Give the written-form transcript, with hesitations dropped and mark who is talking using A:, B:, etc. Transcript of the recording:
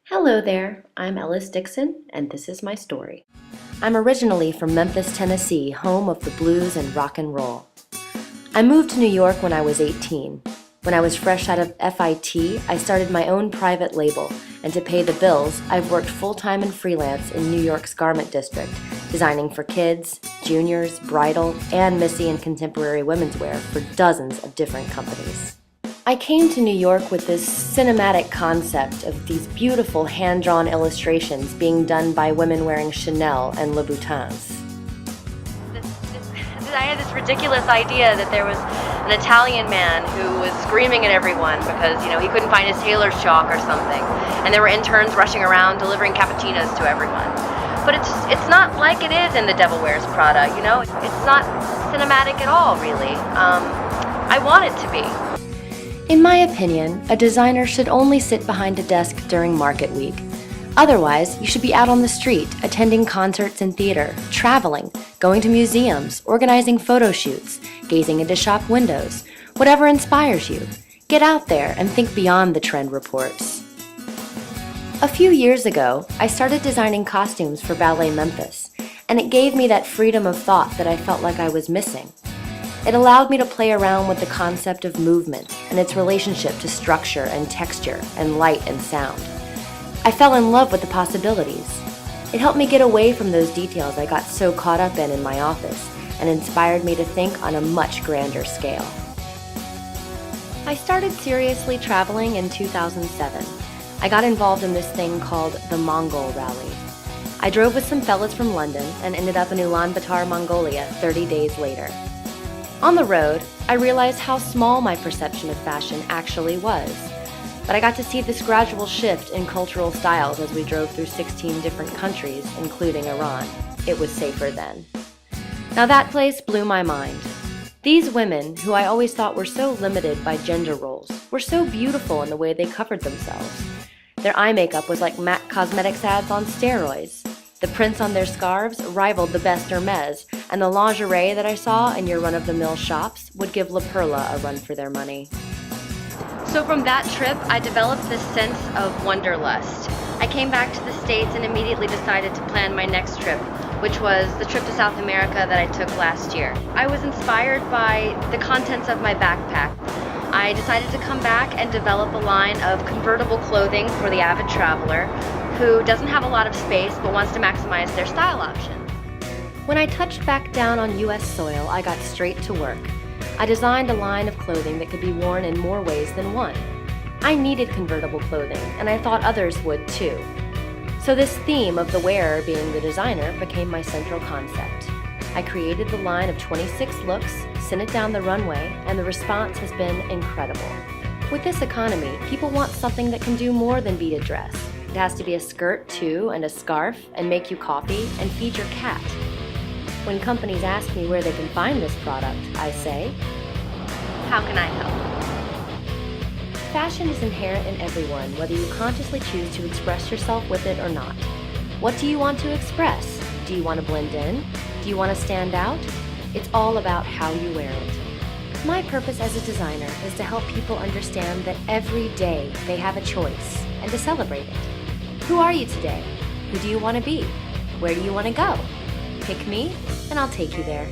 A: Hello there, I'm Ellis Dixon, and this is my story. I'm originally from Memphis, Tennessee, home of the blues and rock and roll. I moved to New York when I was 18. When I was fresh out of FIT, I started my own private label, and to pay the bills, I've worked full-time and freelance in New York's garment district, designing for kids, juniors, bridal, and Missy and contemporary women's wear for dozens of different companies. I came to New York with this cinematic concept of these beautiful hand-drawn illustrations being done by women wearing Chanel and Louboutins.
B: I had this ridiculous idea that there was an Italian man who was screaming at everyone because, he couldn't find his tailor's chalk or something. And there were interns rushing around delivering cappuccinos to everyone. But it's not like it is in the Devil Wears Prada, It's not cinematic at all, really. I want it to be.
A: In my opinion, a designer should only sit behind a desk during market week. Otherwise, you should be out on the street, attending concerts and theater, traveling, going to museums, organizing photo shoots, gazing into shop windows, whatever inspires you. Get out there and think beyond the trend reports. A few years ago, I started designing costumes for Ballet Memphis, and it gave me that freedom of thought that I felt like I was missing. It allowed me to play around with the concept of movement and its relationship to structure and texture and light and sound. I fell in love with the possibilities. It helped me get away from those details I got so caught up in my office and inspired me to think on a much grander scale. I started seriously traveling in 2007. I got involved in this thing called the Mongol Rally. I drove with some fellas from London and ended up in Ulaanbaatar, Mongolia 30 days later. On the road, I realized how small my perception of fashion actually was. But I got to see this gradual shift in cultural styles as we drove through 16 different countries, including Iran. It was safer then. Now that place blew my mind. These women, who I always thought were so limited by gender roles, were so beautiful in the way they covered themselves. Their eye makeup was like MAC Cosmetics ads on steroids. The prints on their scarves rivaled the best Hermes, and the lingerie that I saw in your run-of-the-mill shops would give La Perla a run for their money. So from that trip, I developed this sense of wanderlust. I came back to the States and immediately decided to plan my next trip, which was the trip to South America that I took last year. I was inspired by the contents of my backpack. I decided to come back and develop a line of convertible clothing for the avid traveler who doesn't have a lot of space but wants to maximize their style options. When I touched back down on US soil, I got straight to work. I designed a line of clothing that could be worn in more ways than one. I needed convertible clothing, and I thought others would too. So this theme of the wearer being the designer became my central concept. I created the line of 26 looks, sent it down the runway, and the response has been incredible. With this economy, people want something that can do more than beat a dress. It has to be a skirt too, and a scarf, and make you coffee, and feed your cat. When companies ask me where they can find this product, I say,
B: how can I help?
A: Fashion is inherent in everyone, whether you consciously choose to express yourself with it or not. What do you want to express? Do you want to blend in? Do you want to stand out? It's all about how you wear it. My purpose as a designer is to help people understand that every day they have a choice and to celebrate it. Who are you today? Who do you want to be? Where do you want to go? Pick me, and I'll take you there.